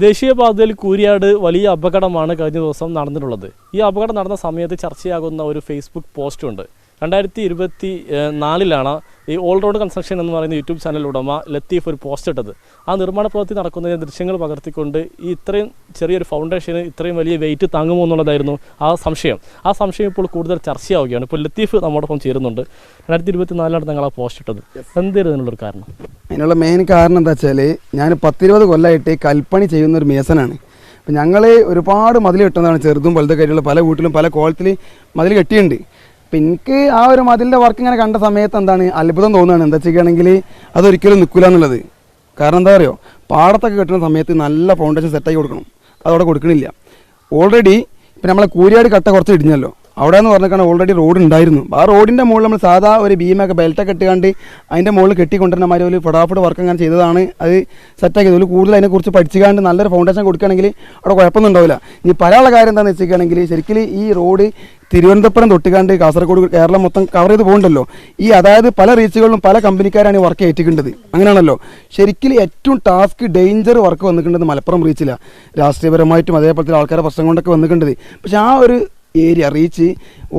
ദേശീയപാതയിൽ കൂരിയാട് വലിയ അപകടമാണ് കഴിഞ്ഞ ദിവസം നടന്നിട്ടുള്ളത്. ഈ അപകടം നടന്ന സമയത്ത് ചർച്ചയാകുന്ന ഒരു ഫേസ്ബുക്ക് പോസ്റ്റുണ്ട്. 2024 ഈ ഓൾ റോഡ് കൺസ്ട്രക്ഷൻ എന്ന് പറയുന്ന യൂട്യൂബ് ചാനൽ ഉടമ ലത്തീഫ് ഒരു പോസ്റ്റ് ഇട്ടത്. ആ നിർമ്മാണ പ്രവൃത്തി നടക്കുന്നതിന് ദൃശ്യങ്ങൾ പകർത്തിക്കൊണ്ട് ഈ ഇത്രയും ചെറിയൊരു ഫൗണ്ടേഷന് ഇത്രയും വലിയ വെയിറ്റ് താങ്ങുമോ എന്നുള്ളതായിരുന്നു ആ സംശയം ഇപ്പോൾ കൂടുതൽ ചർച്ചയാവുകയാണ്. ഇപ്പോൾ ലത്തീഫ് നമ്മോടൊപ്പം ചേരുന്നുണ്ട്. 2024 നിങ്ങൾ ആ പോസ്റ്റ് ഇട്ടത് എന്തായിരുന്നു അതിനുള്ളൊരു കാരണം? അതിനുള്ള മെയിൻ കാരണം എന്താ വെച്ചാൽ, ഞാൻ 10-20 കൊല്ലമായിട്ട് കൽപ്പണി ചെയ്യുന്ന ഒരു മേസനാണ്. അപ്പം ഞങ്ങൾ ഒരുപാട് മതിൽ കെട്ടുന്നതാണ്, ചെറുതും വലുതൊക്കെ ആയിട്ടുള്ള പല വീട്ടിലും പല കോളത്തിൽ മതിൽ കെട്ടിയിട്ടുണ്ട്. അപ്പം എനിക്ക് ആ ഒരു മതിലിൻ്റെ വർക്ക് ഇങ്ങനെ കണ്ട സമയത്ത് എന്താണ് അത്ഭുതം തോന്നുകയാണ്. എന്താ ചെയ്യുകയാണെങ്കിൽ അതൊരിക്കലും നിൽക്കില്ല എന്നുള്ളത്. കാരണം എന്താ പറയുക, പാടത്തൊക്കെ കെട്ടുന്ന സമയത്ത് നല്ല ഫൗണ്ടേഷൻ സെറ്റാക്കി കൊടുക്കണം. അതവിടെ കൊടുക്കണില്ല. ഓൾറെഡി ഇപ്പം നമ്മളെ കൂരിയാട് കട്ട കുറച്ച് ഇടിഞ്ഞല്ലോ, അവിടെ എന്ന് പറഞ്ഞാൽ ഓൾറെഡി റോഡ് ഉണ്ടായിരുന്നു. ആ റോഡിൻ്റെ മുകളിൽ നമ്മൾ സാധാ ഒരു ബീമൊക്കെ ബെൽറ്റൊക്കെ ഇട്ടുകൊണ്ട് അതിൻ്റെ മുകളിൽ കെട്ടിക്കൊണ്ടിരുന്ന മാതിരി ഒരു ഫടാഫട് വർക്ക് അങ്ങനെ ചെയ്തതാണ്. അത് സെറ്റാക്കിയത് ഒരു കൂടുതൽ അതിനെക്കുറിച്ച് പഠിച്ചുകൊണ്ട് നല്ലൊരു ഫൗണ്ടേഷൻ കൊടുക്കുകയാണെങ്കിൽ അവിടെ കുഴപ്പമൊന്നും ഉണ്ടാവില്ല. ഇനി പറയാനുള്ള കാര്യം എന്താണെന്ന് വെച്ചിരിക്കുകയാണെങ്കിൽ, ശരിക്കും ഈ റോഡ് തിരുവനന്തപുരം തൊട്ടുകാണ്ട് കാസർഗോഡ് കേരളം മൊത്തം കവർ ചെയ്ത് പോകുന്നുണ്ടല്ലോ. അതായത് പല റീച്ചുകളിലും പല കമ്പനിക്കാരാണ് ഈ വർക്ക് ഏറ്റിക്കേണ്ടത്. അങ്ങനെയാണല്ലോ. ശരിക്കും ഏറ്റവും ടാസ്ക് ഡേഞ്ചർ വർക്ക് വന്നിട്ടുള്ളത് മലപ്പുറം റീച്ചിലാണ്. രാഷ്ട്രീയപരമായിട്ടും അതേപോലത്തെ ആൾക്കാരുടെ പ്രശ്നം കൊണ്ടൊക്കെ വന്നിട്ടുണ്ടത്. പക്ഷെ ആ ഒരു ഏരിയ റീച്ച്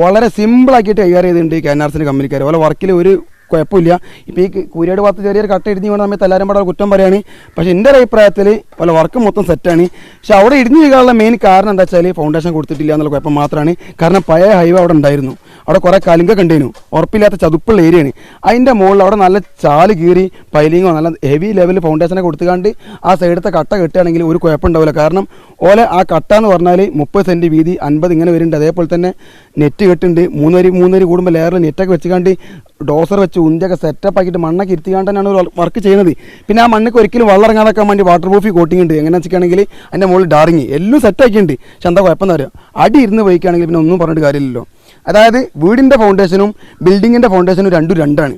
വളരെ സിമ്പിളാക്കിയിട്ട് കൈകാര്യം ചെയ്തിട്ടുണ്ട് KNRCൻ്റെ കമ്പനിക്കാർ. അതുപോലെ വർക്കിൽ ഒരു കുഴപ്പമില്ല. ഇപ്പോൾ ഈ കൂരിയാട് ഭാഗത്ത് ചെറിയൊരു കട്ട ഇടിഞ്ഞ് വീണ സമയത്ത് എല്ലാവരും പാടെ കുറ്റം പറയുകയാണ്. പക്ഷേ എൻ്റെ ഒരു അഭിപ്രായത്തിൽ പല വർക്ക് മൊത്തം സെറ്റാണ്. പക്ഷെ അവിടെ ഇടിഞ്ഞ് വീഴാനുള്ള മെയിൻ കാരണം എന്താ വെച്ചാൽ ഫൗണ്ടേഷൻ കൊടുത്തിട്ടില്ല എന്നുള്ള കുഴപ്പം മാത്രമാണ്. കാരണം പഴയ ഹൈവേ അവിടെ ഉണ്ടായിരുന്നു. അവിടെ കുറേ കലുങ്ക കണ്ടേനു, ഉറപ്പില്ലാത്ത ചതുപ്പുള്ള ഏരിയയാണ്. അതിൻ്റെ മുകളിൽ അവിടെ നല്ല ചാല് കീറി പൈലിങ്ങോ നല്ല ഹെവി ലെവൽ ഫൗണ്ടേഷനെ കൊടുത്തുകൊണ്ട് ആ സൈഡത്തെ കട്ട കെട്ടുകയാണെങ്കിൽ ഒരു കുഴപ്പമുണ്ടാവില്ല. കാരണം ഓലെ ആ കട്ട എന്ന് പറഞ്ഞാൽ 30 സെൻറ്റ് വീതി 50 ഇങ്ങനെ വരുന്നുണ്ട്. അതേപോലെ തന്നെ നെറ്റ് കെട്ടുണ്ട്. 3 വരി കൂടുമ്പോൾ ലെയറിൽ നെറ്റൊക്കെ വെച്ചുകൊണ്ട് ഡോസർ വെച്ച് ഉന്തിയൊക്കെ സെറ്റപ്പ് ആക്കിയിട്ട് മണ്ണൊക്കെ ഇരുത്തിക്കാണ്ട് തന്നെയാണ് ഒരു വർക്ക് ചെയ്യുന്നത്. പിന്നെ ആ മണ്ണൊക്കെ ഒരിക്കലും വെള്ളം ഇറങ്ങാതാക്കാൻ വേണ്ടി വാട്ടർ പ്രൂഫി കോട്ടിങ് ഉണ്ട്. എങ്ങനെ വെച്ചിട്ടാണെങ്കിൽ അതിൻ്റെ മുകളിൽ ഡാറിങ് എല്ലാം സെറ്റാക്കിയിട്ടുണ്ട്. പക്ഷെ എന്താ കുഴപ്പം എന്ന് പറയുക, അടി ഇരുന്ന് പോയിക്കുകയാണെങ്കിൽ പിന്നെ ഒന്നും പറഞ്ഞിട്ട് കാര്യമില്ലല്ലോ. അതായത് വീടിൻ്റെ ഫൗണ്ടേഷനും ബിൽഡിങ്ങിൻ്റെ ഫൗണ്ടേഷനും രണ്ടാണ്.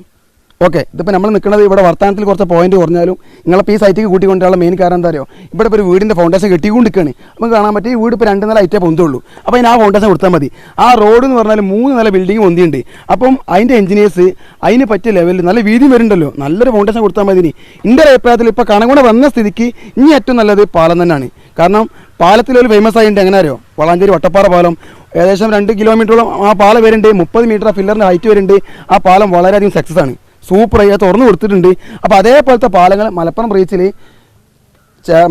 ഓക്കെ, ഇതിപ്പോൾ നമ്മൾ നിൽക്കുന്നത് ഇവിടെ വർത്തമാനത്തിൽ കുറച്ച് പോയിന്റ് കുറഞ്ഞാലും നിങ്ങളിപ്പോൾ ഈ സൈറ്റിലേക്ക് കൂട്ടിക്കൊണ്ടുള്ള മെയിൻ കാരണം എന്താ അറിയോ, ഇവിടെ ഇപ്പോൾ ഒരു വീടിൻ്റെ ഫൗണ്ടേഷൻ കെട്ടിക്കൊണ്ട് നിൽക്കുകയാണ്. അപ്പം കാണാൻ പറ്റും ഈ വീട് ഇപ്പോൾ 2 നില ഐറ്റേ പൊന്തുള്ളൂ. അപ്പോൾ അതിന് ആ ഫൗണ്ടേഷൻ കൊടുത്താൽ മതി. ആ റോഡ് എന്ന് പറഞ്ഞാൽ 3 നില ബിൽഡിംഗ് പൊന്തിയുണ്ട്. അപ്പം അതിൻ്റെ എഞ്ചിനീയേഴ്സ് അതിന് പറ്റിയ ലെവലിൽ നല്ല വീതി വരുന്നുണ്ടല്ലോ, നല്ലൊരു ഫൗണ്ടേഷൻ കൊടുത്താൽ മതി. എൻ്റെ ഒരു അഭിപ്രായത്തിൽ ഇപ്പോൾ കണകുണ വന്ന സ്ഥിതിക്ക് ഇനി ഏറ്റവും നല്ലത് പാലം തന്നെയാണ്. കാരണം പാലത്തിലൊരു ഫേമസ് ആയിട്ട് എങ്ങനെ അറിയോ, വളാഞ്ചേരി വട്ടപ്പാറ പാലം ഏകദേശം 2 കിലോമീറ്ററോളം ആ പാലം വരുന്നുണ്ട്. 30 മീറ്റർ ആ ഫില്ലറിൻ്റെ ഹൈറ്റ് വരുന്നുണ്ട്. ആ പാലം വളരെയധികം സക്സസ് ആണ്, സൂപ്പറായി തുറന്നു കൊടുത്തിട്ടുണ്ട്. അപ്പോൾ അതേപോലത്തെ പാലങ്ങൾ മലപ്പുറം റീച്ചിൽ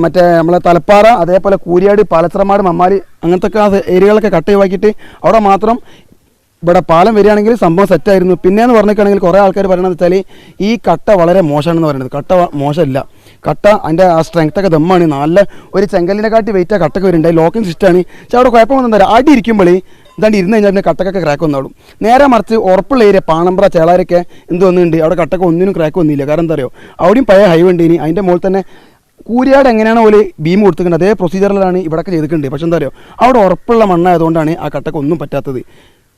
മറ്റേ നമ്മളെ തലപ്പാറ, അതേപോലെ കൂരിയാട്, പാലച്ചിറമാട്, മമ്മാലി അങ്ങനത്തെ ആ ഏരിയകളൊക്കെ കട്ട് ഒഴിവാക്കിയിട്ട് അവിടെ മാത്രം ഇവിടെ പാലം വരികയാണെങ്കിൽ സംഭവം സെറ്റായിരുന്നു. പിന്നെയെന്ന് പറഞ്ഞിട്ടാണെങ്കിൽ കുറേ ആൾക്കാർ പറയണമെന്ന് വെച്ചാൽ ഈ കട്ട വളരെ മോശമാണെന്ന് പറയുന്നത്. കട്ട മോശമല്ല, കട്ട അതിൻ്റെ ആ സ്ട്രെങ്ത്തൊക്കെ ദമ്മാണ്. നല്ല ഒരു ചെങ്കലിനെ കാട്ടി വെയിറ്റ് ആ കട്ടൊക്കെ വരുന്നുണ്ട്. ലോക്കിംഗ് സിസ്റ്റമാണ്. പക്ഷേ അവിടെ കുഴപ്പമൊന്നും എന്താ പറയുക, അടി ഇരിക്കുമ്പോൾ ഇതാണ്ട് ഇരുന്ന് കഴിഞ്ഞാൽ പിന്നെ കട്ടക്കൊക്കെ ക്രാക്ക് വന്നോളും. നേരെ മറിച്ച് ഉറപ്പുള്ള ഏരിയ പാണമ്പ്ര, ചേളാരൊക്കെ എന്ത് വന്നിട്ടുണ്ട്, അവിടെ കട്ടൊക്കെ ഒന്നിനും ക്രാക്ക് വന്നില്ല. കാരണം എന്താ പറയുക, അവിടെയും പഴയ ഹൈവേ ഉണ്ട്. ഇനി അതിൻ്റെ മുകളിൽ തന്നെ കൂരിയാട് എങ്ങനെയാണ് പോലെ ബീം കൊടുത്തിട്ടുണ്ട് അതേ പ്രൊസീജിയറിലാണ് ഇവിടെയൊക്കെ ചെയ്തിട്ടുണ്ട്. പക്ഷെ എന്താ പറയുക, അവിടെ ഉറപ്പുള്ള മണ്ണായതുകൊണ്ടാണ് ആ കട്ടൊക്കെ ഒന്നും പറ്റാത്തത്.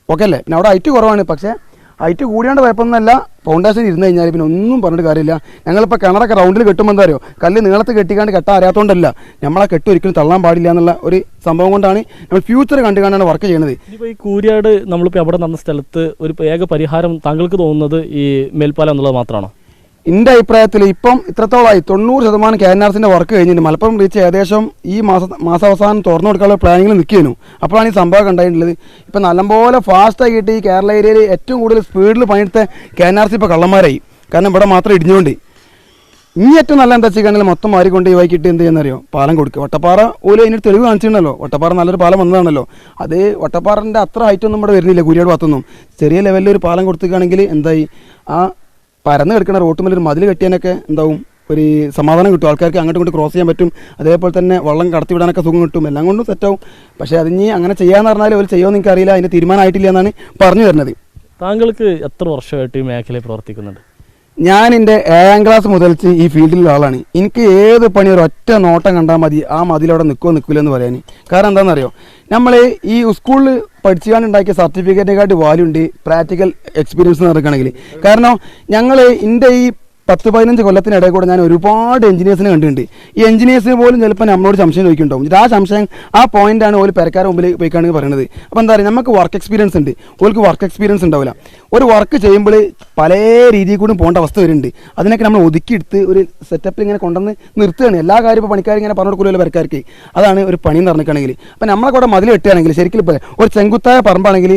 ഓക്കെ അല്ലേ? പിന്നെ അവിടെ ഹൈറ്റ് കുറവാണ്. പക്ഷേ ഹൈറ്റ് കൂടിയാണ്ട് കുഴപ്പമൊന്നുമല്ല. ഫൗണ്ടേഷൻ ഇരുന്ന് കഴിഞ്ഞാൽ പിന്നെ ഒന്നും പറഞ്ഞിട്ട് കാര്യമില്ല. ഞങ്ങളിപ്പോൾ കിണറൊക്കെ റൗണ്ടിൽ കെട്ടുമ്പോൾ എന്താ അറിയോ, കല്ല് നീളത്ത് കെട്ടിക്കാണ്ട് കെട്ടാൻ അറിയാത്തതുകൊണ്ടല്ല, നമ്മളെ കെട്ട് ഒരിക്കലും തള്ളാൻ പാടില്ല എന്നുള്ള ഒരു സംഭവം കൊണ്ടാണ് നമ്മൾ ഫ്യൂച്ചർ കണ്ടുകൊണ്ടാണ് വർക്ക് ചെയ്യുന്നത്. ഇപ്പോൾ ഈ കൂരിയാട് നമ്മളിപ്പോൾ അവിടെ നടന്ന സ്ഥലത്ത് ഒരു ഏക പരിഹാരം താങ്കൾക്ക് തോന്നുന്നത് ഈ മേൽപ്പാലം എന്നുള്ളത് മാത്രമാണോ? എൻ്റെ അഭിപ്രായത്തിൽ ഇപ്പം ഇത്രത്തോളമായി 90% KNRCൻ്റെ വർക്ക് കഴിഞ്ഞിട്ടുണ്ട്. മലപ്പുറം റീച്ച് ഏകദേശം ഈ മാസാവസാനം തുറന്നു കൊടുക്കാനുള്ള പ്ലാനിങ്ങിൽ നിൽക്കുന്നു. അപ്പോഴാണ് ഈ സംഭവം ഉണ്ടായിട്ടുള്ളത്. ഇപ്പം നല്ലപോലെ ഫാസ്റ്റാക്കിയിട്ട് ഈ കേരള ഏരിയയിൽ ഏറ്റവും കൂടുതൽ സ്പീഡിൽ പണിയെടുത്ത KNRC ഇപ്പോൾ കള്ളന്മാരായി. കാരണം ഇവിടെ മാത്രം ഇടിഞ്ഞുകൊണ്ട് ഇനി ഏറ്റവും നല്ല എന്താ വെച്ചിട്ടുണ്ടെങ്കിൽ മൊത്തം മാറിക്കൊണ്ട് ഒഴിവാക്കിയിട്ട് എന്ത് ചെയ്യുന്നറിയോ, പാലം കൊടുക്കുക. വട്ടപ്പാറ ഓല് അതിനൊരു തെളിവ് കാണിച്ചിട്ടുണ്ടല്ലോ, വട്ടപ്പാറ നല്ലൊരു പാലം വന്നതാണല്ലോ. അത് വട്ടപ്പാറൻ്റെ അത്ര ഹൈറ്റൊന്നും ഇവിടെ വരുന്നില്ല. കൂരിയാട് ഭാഗത്തൊന്നും ചെറിയ ലെവലിൽ ഒരു പാലം കൊടുക്കുകയാണെങ്കിൽ എന്തായി, ആ പരന്ന് കിടക്കുന്ന റോട്ടുമേൽ ഒരു മതിൽ കെട്ടിയാനൊക്കെ എന്താവും, ഒരു സമാധാനം കിട്ടും. ആൾക്കാർക്ക് അങ്ങോട്ടും ഇങ്ങോട്ട് ക്രോസ് ചെയ്യാൻ പറ്റും. അതേപോലെ തന്നെ വെള്ളം കടത്തി വിടാനൊക്കെ സുഖം കിട്ടും. എല്ലാം കൊണ്ടും സെറ്റാവും. പക്ഷേ അതിന് അങ്ങനെ ചെയ്യാന്ന് പറഞ്ഞാൽ അവർ ചെയ്യുമെന്ന് എനിക്കറിയില്ല. അതിൻ്റെ തീരുമാനമായിട്ടില്ല എന്നാണ് പറഞ്ഞു തരുന്നത്. താങ്കൾക്ക് എത്ര വർഷമായിട്ട് ഈ മേഖലയിൽ പ്രവർത്തിക്കുന്നുണ്ട്? ഞാൻ എൻ്റെ 7ാം ക്ലാസ് മുതൽ ഈ ഫീൽഡിലുള്ള ആളാണ്. എനിക്ക് ഏത് പണി ഒരു ഒറ്റ നോട്ടം കണ്ടാൽ മതി, ആ മതിലവിടെ നിൽക്കില്ല എന്ന് പറയാൻ. കാരണം എന്താണെന്നറിയോ, നമ്മൾ ഈ സ്കൂളിൽ പഠിച്ചുകൊണ്ട് ഉണ്ടാക്കിയ സർട്ടിഫിക്കറ്റിനെക്കാട്ടി വാല്യൂ ഉണ്ട് പ്രാക്ടിക്കൽ എക്സ്പീരിയൻസ് എന്ന് പറയുകയാണെങ്കിൽ. കാരണം ഞങ്ങൾ എൻ്റെ ഈ 10-15 കൊല്ലത്തിനിടയിൽ കൂടെ ഞാൻ ഒരുപാട് എഞ്ചിനീയേഴ്സിനെ കണ്ടിട്ടുണ്ട്. ഈ എഞ്ചിനീയേഴ്സിന് പോലും ചിലപ്പോൾ നമ്മളോട് സംശയം ചോദിക്കുന്നുണ്ടാവും. ആ സംശയം ആ പോയിന്റാണ് ഓല് പെരക്കാരെ മുമ്പിൽ പോയിക്കാണെങ്കിൽ പറയുന്നത്. അപ്പോൾ എന്താ പറയുക, നമുക്ക് വർക്ക് എക്സ്പീരിയൻസ് ഉണ്ട്, ഓൾക്ക് വർക്ക് എക്സ്പീരിയൻസ് ഉണ്ടാവില്ല. ഒരു വർക്ക് ചെയ്യുമ്പോൾ പല രീതിയിൽ കൂടി പോകേണ്ട അവസ്ഥ വരുന്നുണ്ട്. അതിനൊക്കെ നമ്മൾ ഒതുക്കിയെടുത്ത് ഒരു സെറ്റപ്പിൽ ഇങ്ങനെ കൊണ്ടുവന്ന് നിർത്തുകയാണ്. എല്ലാ കാര്യം ഇപ്പോൾ പണിക്കാർ ഇങ്ങനെ പറഞ്ഞു കൊടുക്കില്ലല്ലോ പെരക്കാർക്ക്. അതാണ് ഒരു പണി എന്ന് പറഞ്ഞിട്ടാണെങ്കിൽ. അപ്പം നമ്മളെ കൂടെ മതിൽ കെട്ടുകയാണെങ്കിൽ ശരിക്കും ഇപ്പോൾ ഒരു ചെങ്കുത്തായ പറമ്പാണെങ്കിൽ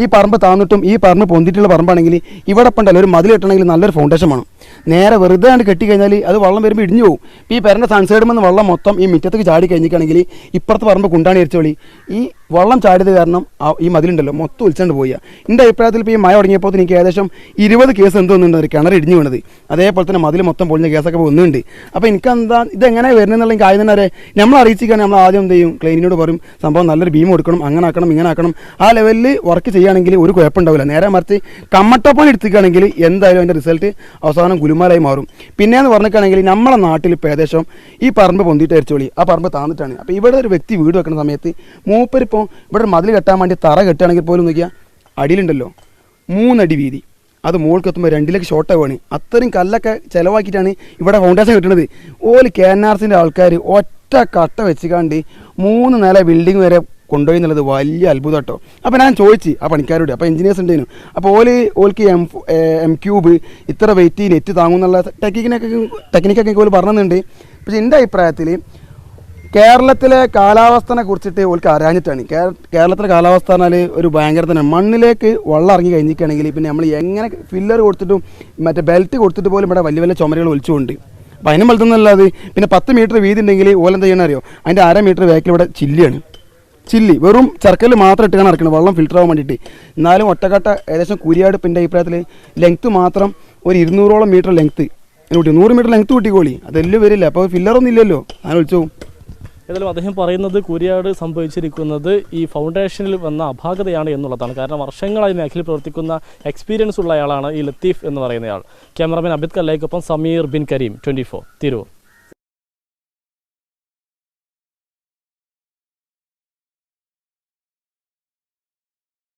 ഈ പറമ്പ് താന്നിട്ടും ഈ പറമ്പ് പൊന്തിയിട്ടുള്ള പറമ്പാണെങ്കിൽ ഇവിടെ പണ്ടല്ലോ ഒരു മതിൽ കെട്ടണമെങ്കിൽ നല്ലൊരു ഫൗണ്ടേഷൻ വേണം. നേരെ വെറുതെ ആണ് കെട്ടിക്കഴിഞ്ഞാൽ അത് വെള്ളം വരുമ്പോൾ ഇടിഞ്ഞു പോകും. ഈ പെരൻ്റെ സൺസൈഡിൽ നിന്ന് വെള്ളം മൊത്തം ഈ മുറ്റത്തേക്ക് ചാടി കഴിഞ്ഞിട്ടാണെങ്കിൽ ഇപ്പുറത്ത് പറമ്പ് കുണ്ടാണി അരിച്ചോളി ഈ വെള്ളം ചാടിയത് കാരണം ഈ മതിലുണ്ടല്ലോ മൊത്തം ഒലിച്ചാണ്ട് പോവുക. എൻ്റെ അഭിപ്രായത്തിൽ ഇപ്പോൾ ഈ മഴ തുടങ്ങിയപ്പോൾ എനിക്ക് ഏകദേശം 20 കേസ് എന്തോന്നുണ്ട് ഒരു കിണർ ഇടിഞ്ഞു വീണത്. അതേപോലെ തന്നെ മതിൽ മൊത്തം പൊളിഞ്ഞ കേസൊക്കെ വന്നുണ്ട്. അപ്പോൾ എനിക്കെന്താ ഇതെങ്ങനെ വരുന്നതെന്നുള്ള എനിക്ക് ആദ്യം തന്നെ അറിയാം. നമ്മൾ അറിയിച്ചിരിക്കുകയാണ്, നമ്മൾ ആദ്യം എന്ത് ചെയ്യും, ക്ലീനിനോട് പറയും സംഭവം നല്ലൊരു ബീം കൊടുക്കണം, അങ്ങനെ ആക്കണം ഇങ്ങനെ ആക്കണം. ആ ലെവലിൽ വർക്ക് ചെയ്യുകയാണെങ്കിൽ ഒരു കുഴപ്പമുണ്ടാവില്ല. നേരെ മറിച്ച് കമ്മട്ടപ്പണി എടുത്തിക്കുകയാണെങ്കിൽ എന്തായാലും അതിൻ്റെ റിസൾട്ട് അവസാനം ഗുലുമാലായി മാറും. പിന്നെയെന്ന് പറഞ്ഞിട്ടാണെങ്കിൽ നമ്മളെ നാട്ടിൽ ഇപ്പോൾ ഏകദേശം ഈ പറമ്പ് പൊന്തിയിട്ട് അരിച്ചോളി ആ പറമ്പ് താന്നിട്ടാണ്. അപ്പോൾ ഇവിടെ ഒരു വ്യക്തി വീട് വെക്കുന്ന സമയത്ത് മൂപ്പരിപ്പോൾ ഇവിടെ ഒരു മതിൽ കെട്ടാൻ വേണ്ടി തറ കെട്ടുകയാണെങ്കിൽ പോലും നോക്കിയാൽ അടിയിലുണ്ടല്ലോ 3 അടി വീതി, അത് മുകൾക്ക് എത്തുമ്പോൾ 2 ലക്ഷം ഷോർട്ട് ആവുകയാണ്. അത്രയും കല്ലൊക്കെ ചിലവാക്കിയിട്ടാണ് ഇവിടെ ഫൗണ്ടേഷൻ കിട്ടുന്നത്. ഓല് KNRCൻ്റെ ആൾക്കാർ ഒറ്റ കട്ട വെച്ചുകാണ്ട് 3 നില ബിൽഡിംഗ് വരെ കൊണ്ടുപോയി എന്നുള്ളത് വലിയ അത്ഭുതം കേട്ടോ. അപ്പോൾ ഞാൻ ചോദിച്ചു ആ പണിക്കാരോട്, അപ്പോൾ എഞ്ചിനീയേഴ്സ് ഉണ്ടായിരുന്നു, അപ്പോൾ ഓൽക്ക് എം ക്യൂബ് ഇത്ര വെയിറ്റ് നെറ്റ് താങ്ങുന്നുള്ള ടെക്നിക്കൊക്കെ ഓല് പറഞ്ഞിട്ടുണ്ട്. പക്ഷേ എൻ്റെ അഭിപ്രായത്തിൽ കേരളത്തിലെ കാലാവസ്ഥനെ കുറിച്ചിട്ട് ഓൾക്ക് അറിയാഞ്ഞിട്ടാണ്. കേരളത്തിലെ കാലാവസ്ഥ പറഞ്ഞാൽ ഒരു ഭയങ്കര തന്നെ മണ്ണിലേക്ക് വെള്ളം ഇറങ്ങി കഴിഞ്ഞിരിക്കുകയാണെങ്കിൽ പിന്നെ നമ്മൾ എങ്ങനെ ഫില്ലർ കൊടുത്തിട്ടും മറ്റേ ബെൽറ്റ് കൊടുത്തിട്ട് പോലും ഇവിടെ വലിയ വലിയ ചുമരുകൾ ഒലിച്ചുകൊണ്ട് അപ്പോൾ അതിനും വലുതൊന്നുമല്ലാതെ പിന്നെ 10 മീറ്റർ വീതി ഉണ്ടെങ്കിൽ ഓലെന്താ ചെയ്യണം അറിയോ, അതിൻ്റെ 1/2 മീറ്റർ ബാക്കിൽ ഇവിടെ ചില്ലിയാണ്. ചില്ലി വെറും ചർക്കൽ മാത്രം ഇട്ടാണ് ഇറക്കണം വെള്ളം ഫിൽറ്റർ ആവാൻ വേണ്ടിയിട്ട്. എന്നാലും ഒറ്റക്കട്ട ഏകദേശം കൂരിയാട് ഇപ്പം എൻ്റെ അഭിപ്രായത്തിൽ ലെങ്ത്ത് മാത്രം ഒരു 200ഓളം മീറ്റർ ലെങ്ത്ത് കൂട്ടി 100 മീറ്റർ ലെങ്ത്ത് കൂട്ടിക്കോളി, അതെല്ലാം വരില്ല. അപ്പോൾ ഫില്ലറൊന്നും ഇല്ലല്ലോ, അങ്ങനെ വിളിച്ചു. ഏതായാലും അദ്ദേഹം പറയുന്നത് കൂരിയാട് സംഭവിച്ചിരിക്കുന്നത് ഈ ഫൗണ്ടേഷനിൽ വന്ന അപാകതയാണ് എന്നുള്ളതാണ്. കാരണം വർഷങ്ങളായി മേഖലയിൽ പ്രവർത്തിക്കുന്ന എക്സ്പീരിയൻസ് ഉള്ള ആളാണ് ഈ ലത്തീഫ് എന്ന് പറയുന്നയാൾ. ക്യാമറമാൻ അബിദ് കല്ലയ്ക്കൊപ്പം സമീർ ബിൻ കരീം, 24 തിരൂർ.